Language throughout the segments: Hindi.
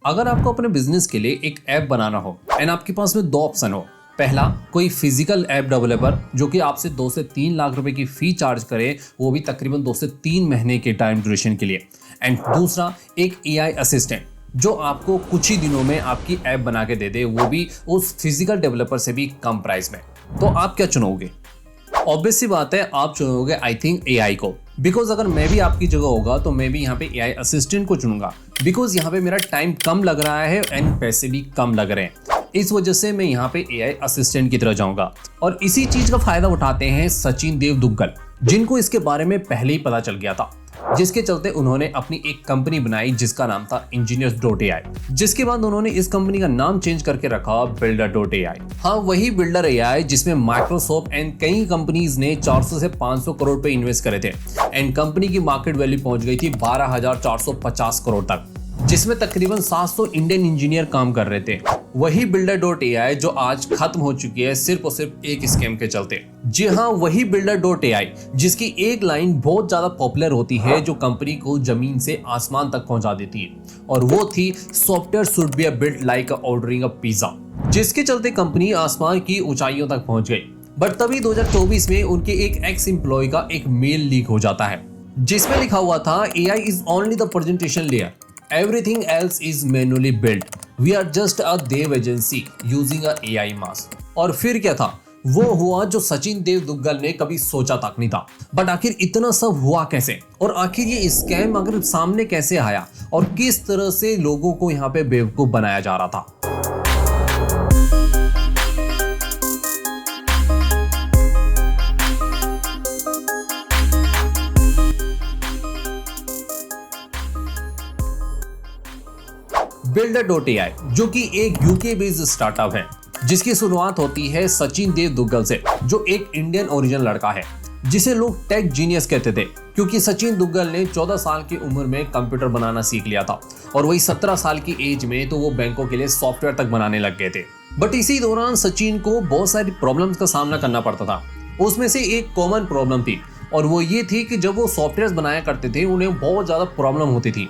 अगर आपको अपने बिजनेस के लिए एक ऐप बनाना हो एंड आपके पास में दो ऑप्शन हो, पहला कोई फिजिकल ऐप डेवलपर जो कि आपसे 2 से 3 लाख रुपए की फी चार्ज करे, वो भी तकरीबन 2 से 3 महीने के टाइम ड्यूरेशन के लिए, एंड दूसरा एक एआई असिस्टेंट जो आपको कुछ ही दिनों में आपकी ऐप बना के दे दे, वो भी उस फिजिकल डेवलपर से भी कम प्राइस में। तो आप क्या चुनोगे? ऑब्वियस सी बात है, आप चुनोगे आई थिंक एआई को, बिकॉज अगर मैं भी आपकी जगह होगा तो मैं भी यहाँ पे एआई असिस्टेंट को चुनूंगा, बिकॉज यहाँ पे मेरा टाइम कम लग रहा है एंड पैसे भी कम लग रहे हैं। इस वजह से मैं यहाँ पे एआई असिस्टेंट की तरह जाऊंगा। और इसी चीज का फायदा उठाते हैं सचिन देव दुग्गल, जिनको इसके बारे में पहले ही पता चल गया था, जिसके चलते उन्होंने अपनी एक कंपनी बनाई जिसका नाम था Ingenious.ai, जिसके बाद उन्होंने इस कंपनी का नाम चेंज करके रखा Builder.ai। हाँ, वही Builder AI जिसमें माइक्रोसॉफ्ट एंड कई कंपनीज ने 400 से 500 करोड़ पे इन्वेस्ट करे थे एंड कंपनी की मार्केट वैल्यू पहुंच गई थी 12,450 करोड़ तक, जिसमें तकरीबन 700 इंडियन इंजीनियर काम कर रहे थे। वही Builder.ai जो आज खत्म हो चुकी है सिर्फ और सिर्फ एक स्कैम के चलते। जी हाँ, वही Builder.ai जिसकी एक लाइन बहुत ज्यादा पॉपुलर होती है जो कंपनी को जमीन से आसमान तक पहुंचा देती है, और वो थी software should be built like ordering a pizza, जिसके चलते कंपनी आसमान की ऊंचाइयों तक पहुंच गई। बट तभी 2024 में उनके एक एक्स एम्प्लॉय का एक मेल लीक हो जाता है जिसमें लिखा हुआ था AI is only the presentation layer, everything else is manually built, we are just a dev agency using a AI mask। और फिर क्या था? वो हुआ जो सचिन देव दुग्गल ने कभी सोचा तक नहीं था। बट आखिर इतना सब हुआ कैसे, और आखिर ये स्कैम अगर सामने कैसे आया, और किस तरह से लोगों को यहाँ पे बेवकूफ बनाया जा रहा था? Builder.ai जो कि एक यूके बेस्ड स्टार्टअप है जिसकी शुरुआत होती है सचिन देव दुग्गल से, जो एक इंडियन ओरिजिनल लड़का है जिसे लोग टेक जीनियस कहते थे, क्योंकि सचिन दुग्गल ने 14 साल की उम्र में कंप्यूटर बनाना सीख लिया था और वही 17 साल की एज में तो वो बैंकों के लिए सॉफ्टवेयर तक बनाने लग गए थे। बट इसी दौरान सचिन को बहुत सारी प्रॉब्लम्स का सामना करना पड़ता था। उसमें से एक कॉमन प्रॉब्लम थी, और वो ये थी कि जब वो सॉफ्टवेयर बनाया करते थे उन्हें बहुत ज्यादा प्रॉब्लम होती थी।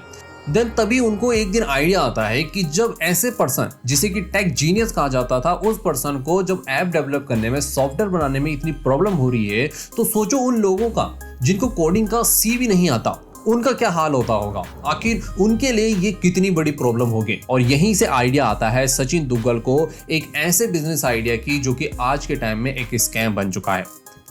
देन तभी उनको एक दिन आइडिया आता है कि जब ऐसे पर्सन जिसे कि टेक जीनियस कहा जाता था, उस पर्सन को जब ऐप डेवलप करने में, सॉफ्टवेयर बनाने में इतनी प्रॉब्लम हो रही है, तो सोचो उन लोगों का जिनको कोडिंग का सी भी नहीं आता, उनका क्या हाल होता होगा। आखिर उनके लिए ये कितनी बड़ी प्रॉब्लम होगी। और यहीं से आइडिया आता है सचिन दुग्गल को एक ऐसे बिजनेस आइडिया की जो कि आज के टाइम में एक स्कैम बन चुका है,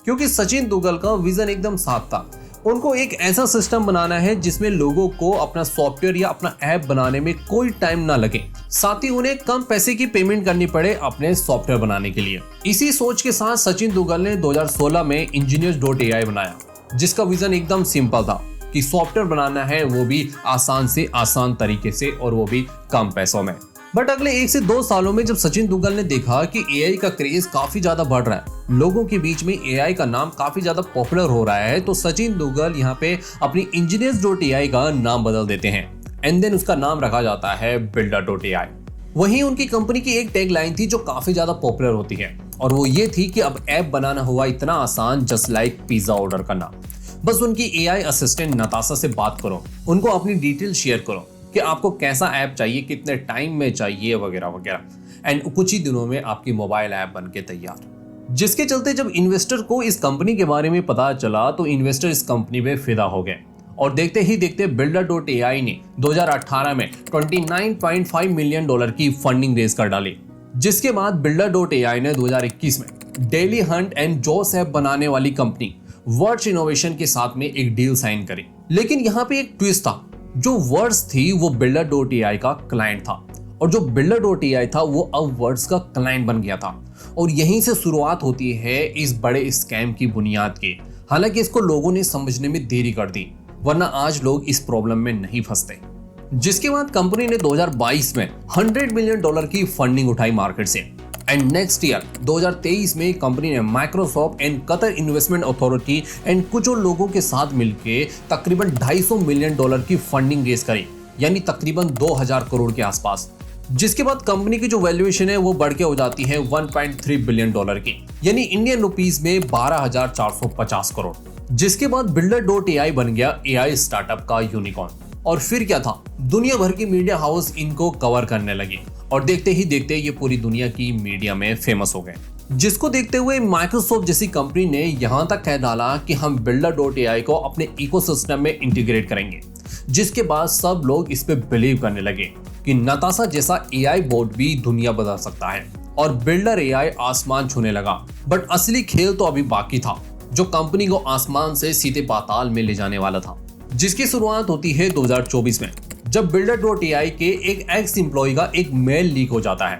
क्योंकि सचिन दुग्गल का विजन एकदम साफ था। उनको एक ऐसा सिस्टम बनाना है जिसमें लोगों को अपना सॉफ्टवेयर या अपना ऐप बनाने में कोई टाइम ना लगे, साथ ही उन्हें कम पैसे की पेमेंट करनी पड़े अपने सॉफ्टवेयर बनाने के लिए। इसी सोच के साथ सचिन दुग्गल ने 2016 में Ingenious.ai बनाया, जिसका विजन एकदम सिंपल था कि सॉफ्टवेयर बनाना है, वो भी आसान से आसान तरीके से, और वो भी कम पैसों में। बट अगले 1 से 2 सालों में जब सचिन दुग्गल ने देखा कि एआई का क्रेज काफी ज्यादा बढ़ रहा है, लोगों के बीच में एआई का नाम काफी ज्यादा पॉपुलर हो रहा है, तो सचिन दुग्गल यहाँ पे अपनी Ingenious.ai का नाम बदल देते हैं एंड देन उसका नाम रखा जाता है Builder.ai। वहीं उनकी कंपनी की एक टैग लाइन थी जो काफी ज्यादा पॉपुलर होती है, और वो ये थी कि अब ऐप बनाना हुआ इतना आसान जस्ट लाइक पिज्जा ऑर्डर करना। बस उनकी एआई असिस्टेंट नताशा से बात करो, उनको अपनी डिटेल शेयर करो कि आपको कैसा ऐप चाहिए, कितने टाइम में चाहिए, वगैरह वगैरह, एंड कुछ ही दिनों में आपकी मोबाइल ऐप बन के तैयार। जिसके चलते जब इन्वेस्टर को इस कंपनी के बारे में पता चला तो इन्वेस्टर इस कंपनी पे फिदा हो गए, और देखते ही देखते Builder.ai ने 2018 में $29.5 मिलियन की फंडिंग रेज कर डाली। जिसके बाद Builder.ai ने 2021 में Dailyhunt and Josh app बनाने वाली कंपनी वर्ड्स इनोवेशन के साथ में एक डील साइन करी। लेकिन यहाँ पे एक ट्विस्ट था, जो वर्ड्स थी वो Builder.ai का क्लाइंट था, और जो Builder.ai था वो अब वर्ड्स का क्लाइंट बन गया था। और यहीं से शुरुआत होती है इस बड़े स्कैम की बुनियाद की। हालांकि इसको लोगों ने समझने में देरी कर दी, वरना आज लोग इस प्रॉब्लम में नहीं फंसते। जिसके बाद कंपनी ने 2022 में $100 मिलियन की फंडिंग उठाई मार्केट से, एंड नेक्स्ट ईयर 2023 में कंपनी ने Microsoft and Qatar investment authority and कुछ और लोगों के साथ मिलकर तकरीबन $250 मिलियन की फंडिंग रेज करी, यानी तकरीबन 2000 करोड़ के आसपास। जिसके बाद कंपनी की जो वैल्यूएशन है वो बढ़ के हो जाती है 1.3 बिलियन डॉलर की, यानी इंडियन रुपीस में 12,450 करोड़। जिसके बाद Builder.ai बन गया एआई स्टार्टअप का यूनिकॉर्न, और फिर क्या था, दुनिया भर की मीडिया हाउस इनको कवर करने लगे और देखते ही देखते ये पूरी दुनिया की मीडिया में फेमस हो गए। जिसको देखते हुए माइक्रोसॉफ्ट जैसी कंपनी ने यहां तक कह डाला कि हम Builder.ai को अपने इकोसिस्टम में इंटीग्रेट करेंगे, जिसके बाद सब लोग इस पे बिलीव करने लगे कि नताशा जैसा AI बोट भी दुनिया बदल सकता है और Builder AI आसमान छूने लगा। बट असली खेल तो अभी बाकी था, जो कंपनी को आसमान से सीधे पाताल में ले जाने वाला था, जिसकी शुरुआत होती है 2024 में, जब Builder.ai के एक एक्स एम्प्लॉय का एक मेल लीक हो जाता है,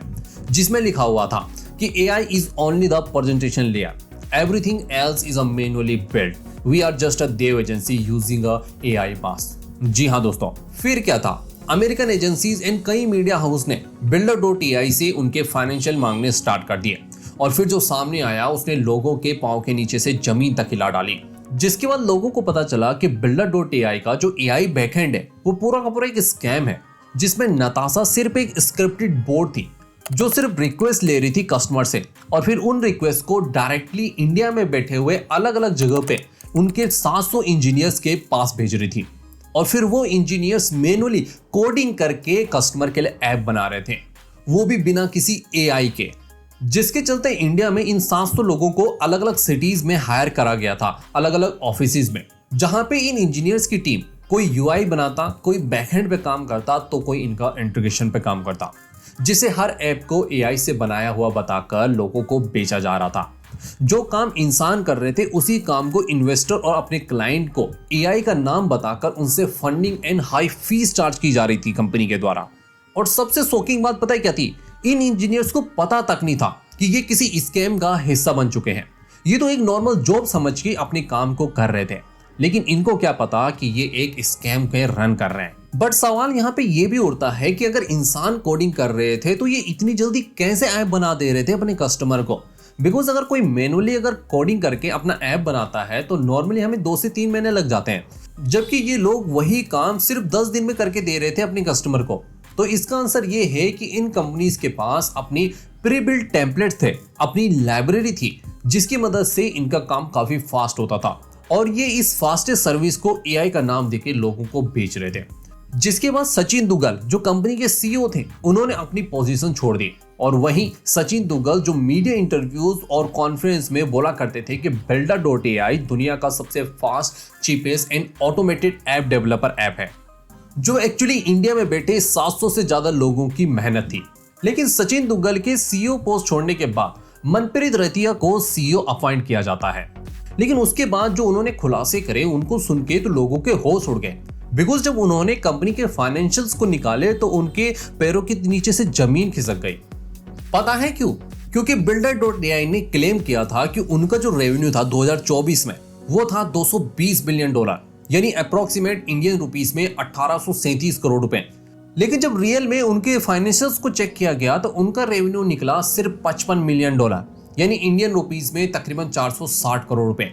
जिसमें लिखा हुआ था कि AI is only the presentation layer. Everything else is a manually built. We are just a dev agency using a AI bus. जी हाँ दोस्तों, फिर क्या था, अमेरिकन एजेंसीज एंड कई मीडिया हाउस ने Builder.ai से उनके फाइनेंशियल मांगने स्टार्ट कर दिए और फिर जो सामने आया उसने लोगों के पांव के नीचे से जमीन तक हिला डाली। जिसके बाद लोगों को पता चला कि Builder.ai का जो AI बैकएंड है वो पूरा का पूरा एक स्कैम है, जिसमें नताशा सिर्फ एक स्क्रिप्टेड बोर्ड थी जो सिर्फ रिक्वेस्ट ले रही थी कस्टमर से और फिर उन रिक्वेस्ट को डायरेक्टली इंडिया में बैठे हुए अलग अलग जगह पे उनके 700 इंजीनियर्स के पास भेज रही थी और फिर वो इंजीनियर्स मैनुअली कोडिंग करके कस्टमर के लिए ऐप बना रहे थे, वो भी बिना किसी AI के। जिसके चलते इंडिया में इन 700 लोगों को अलग अलग सिटीज में हायर करा गया था, अलग अलग ऑफिसेज में, जहां पे इन इंजीनियर्स की टीम कोई UI बनाता, कोई बैकएंड पे काम करता, तो कोई इनका इंटीग्रेशन पे काम करता, जिसे हर ऐप को AI से बनाया हुआ बताकर लोगों को बेचा जा रहा था। जो काम इंसान कर रहे थे उसी काम को इन्वेस्टर और अपने क्लाइंट को AI का नाम बताकर उनसे funding and high fees charge की जा रही थी कंपनी के द्वारा। और सबसे शॉकिंग बात पता है क्या थी, इन इंजीनियर्स को पता तक नहीं था कि ये किसी स्कैम का हिस्सा बन चुके हैं। ये तो एक नॉर्मल जॉब समझ के अपने काम को कर रहे थे, लेकिन इनको क्या पता कि ये एक स्कैम पे रन कर रहे हैं। बट सवाल यहाँ पे ये भी उठता है कि अगर इंसान कोडिंग कर रहे थे तो ये इतनी जल्दी कैसे ऐप बना दे रहे थे अपने कस्टमर को। बिकॉज अगर कोई मैनुअली अगर कोडिंग करके अपना ऐप बनाता है तो नॉर्मली हमें 2 से 3 महीने लग जाते हैं, जबकि ये लोग वही काम सिर्फ 10 दिन में करके दे रहे थे अपने कस्टमर को। तो इसका आंसर ये है कि इन कंपनीज के पास अपनी प्री बिल्ट टेम्पलेट थे, अपनी लाइब्रेरी थी, जिसकी मदद से इनका काम काफी फास्ट होता था और ये इस फास्टेस्ट सर्विस को AI का नाम देके लोगों को बेच रहे थे। जिसके बाद सचिन दुग्गल जो कंपनी के CEO थे, उन्होंने अपनी पोजीशन छोड़ दी और वहीं सचिन दुग्गल जो मीडिया इंटरव्यूज और कॉन्फ्रेंस में बोला करते थे कि Builder.ai दुनिया का सबसे fast, cheapest and automated app developer app है, जो एक्चुअली इंडिया में बैठे 700 से ज्यादा लोगों की मेहनत थी। लेकिन सचिन दुग्गल के CEO पोस्ट छोड़ने के बाद मनप्रीत रतिया को CEO अपॉइंट किया जाता है, लेकिन उसके बाद जो उन्होंने खुलासे करे उनको सुन के तो लोगों के होश उड़ गए। बिकॉज जब उन्होंने कंपनी के फाइनेंशियल्स को निकाले तो उनके पैरों के नीचे से जमीन खिसक गई। पता है क्यों? क्योंकि Builder.ai ने क्लेम किया था कि उनका जो रेवेन्यू था 2024 में वो था $220 बिलियन, यानी अप्रोक्सीमेट इंडियन रुपीस में 1837 करोड़ रुपए। लेकिन जब रियल में उनके फाइनेंशियल्स को चेक किया गया तो उनका रेवेन्यू निकला सिर्फ $55 मिलियन, यानी इंडियन रुपीस में तकरीबन 460 करोड़ रुपए।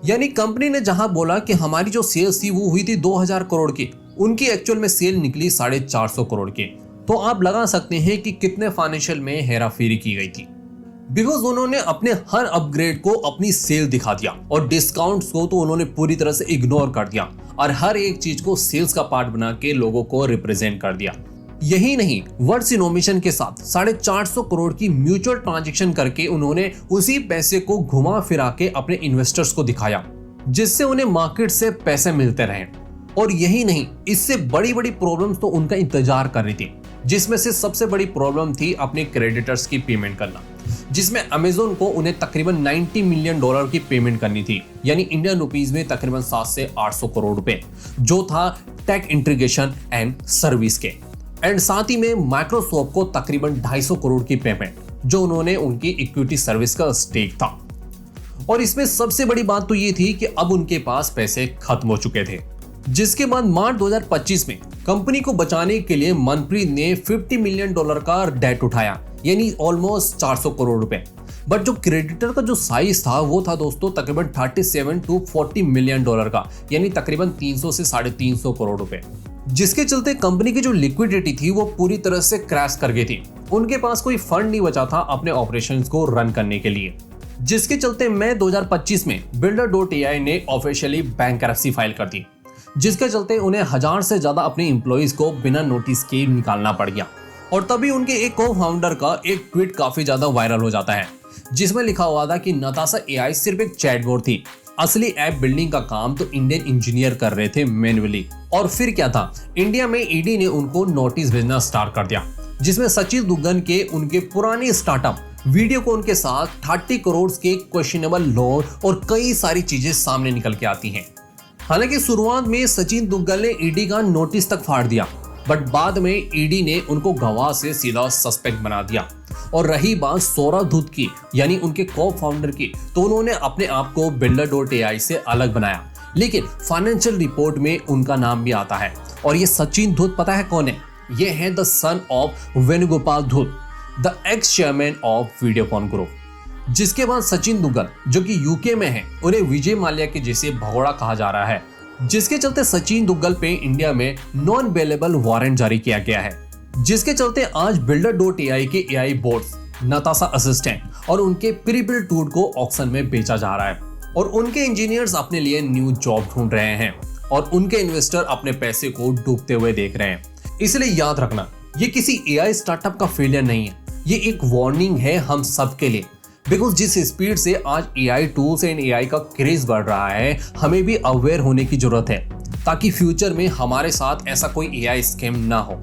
यानी कंपनी ने जहां बोला कि हमारी जो सेल्स थी वो हुई थी 2000 करोड़ की, उनकी एक्चुअल में सेल निकली 450 करोड़ की। तो आप लगा सकते हैं कि कितने फाइनेंशियल में हेराफेरी की गई थी। बिकॉज उन्होंने अपने हर अपग्रेड को अपनी सेल दिखा दिया और डिस्काउंट्स को तो उन्होंने पूरी तरह से इग्नोर कर दिया और हर एक चीज को सेल्स का पार्ट बना के लोगों को रिप्रेजेंट कर दिया। यही नहीं, वर्ड्स इनोवेशन के साथ 450 करोड़ की म्यूचुअल ट्रांजैक्शन करके उन्होंने उसी पैसे को घुमा फिरा के अपने इन्वेस्टर्स को दिखाया, जिससे उन्हें मार्केट से पैसे मिलते रहे। और यही नहीं, इससे बड़ी बड़ी प्रॉब्लम्स तो उनका इंतजार कर रही थी, जिसमें से सबसे बड़ी प्रॉब्लम थी अपने क्रेडिटर्स की पेमेंट करना, जिसमें अमेजोन को उन्हें तकरीबन $90 मिलियन की पेमेंट करनी थी, यानी इंडियन रुपीस में तकरीबन 700 से 800 करोड़ रुपए, जो था टेक इंटीग्रेशन एंड सर्विस के। एंड साथ ही में माइक्रोसॉफ्ट को तकरीबन 250 करोड़ की पेमेंट, जो उन्होंने उनकी इक्विटी सर्विस का स्टेक था। और इसमें सबसे बड़ी बात तो ये थी कि अब उनके पास पैसे खत्म हो चुके थे। जिसके बाद मार्च 2025 में कंपनी को बचाने के लिए मनप्रीत ने $50 मिलियन का डेट उठाया, यानी ऑलमोस्ट 400 करोड़ रुपए। बट जो क्रेडिटर का जो साइज था वो था दोस्तों तकरीबन 37 to 40 मिलियन का, यानी तकरीबन 300 से 350 करोड़ रुपए। जिसके चलते कंपनी की जो लिक्विडिटी थी वो पूरी तरह से क्रैश कर गई थी। उनके पास कोई फंड नहीं बचा था अपने ऑपरेशंस को रन करने के लिए, जिसके चलते मई 2025 में Builder.ai ने ऑफिशियली बैंकरप्सी फाइल कर दी, जिसके चलते उन्हें 1000 से ज्यादा अपने एम्प्लॉइज को बिना नोटिस के निकालना पड़ गया। और तभी उनके एक को फाउंडर का एक ट्वीट काफी ज्यादा वायरल हो जाता है, जिसमें लिखा हुआ था कि नताशा एआई सिर्फ एक चैटबॉट थी, असली ऐप बिल्डिंग का काम तो इंडियन इंजीनियर कर रहे थे मैन्युअली। और फिर क्या था, इंडिया में ईडी ने उनको नोटिस भेजना स्टार्ट कर दिया, जिसमें सचिन दुग्गल के उनके पुराने स्टार्टअप वीडियो को उनके साथ 30 करोड़ के क्वेश्चनेबल लोन और कई सारी चीजें सामने निकल के आती हैं। हालांकि शुरुआत में सचिन दुग्गल ने ईडी का नोटिस तक फाड़ दिया, बट बाद में ईडी ने उनको गवाह से सीधा सस्पेक्ट बना दिया। और रही बात सौरभ धूत की, यानी उनके को फाउंडर की, तो उन्होंने अपने आप को Builder.ai से अलग बनाया, लेकिन फाइनेंशियल रिपोर्ट में उनका नाम भी आता है। और ये सचिन धूत पता है कौन है? ये है the son of Venugopal Dhoot, the x chairman of Videocon group. जिसके बाद सचिन दुग्गल, जो कि यूके में है, उन्हें विजय माल्या के जैसे भगोड़ा कहा जा रहा है, जिसके चलते सचिन दुग्गल पे इंडिया में नॉन बेलेबल वारंट जारी किया गया है। जिसके चलते आज Builder.ai के एआई बोट्स, नताशा असिस्टेंट और उनके प्री-बिल्ट टूल को ऑक्शन में बेचा जा रहा है। और उनके इंजीनियर्स अपने लिए न्यू जॉब ढूंढ रहे हैं और उनके इन्वेस्टर अपने पैसे को डूबते हुए देख रहे हैं। इसलिए याद रखना, ये किसी एआई स्टार्टअप का फेलियर नहीं है, ये एक वार्निंग है हम सब के लिए। बिकॉज जिस स्पीड से आज एआई टूल्स एंड एआई का क्रेज बढ़ रहा है, हमें भी अवेयर होने की जरूरत है, ताकि फ्यूचर में हमारे साथ ऐसा कोई एआई स्कैम ना हो।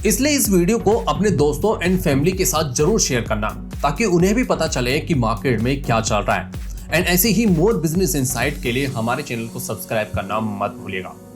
इसलिए इस वीडियो को अपने दोस्तों एंड फैमिली के साथ जरूर शेयर करना, ताकि उन्हें भी पता चले कि मार्केट में क्या चल रहा है। एंड ऐसे ही मोर बिजनेस इनसाइट के लिए हमारे चैनल को सब्सक्राइब करना मत भूलिएगा।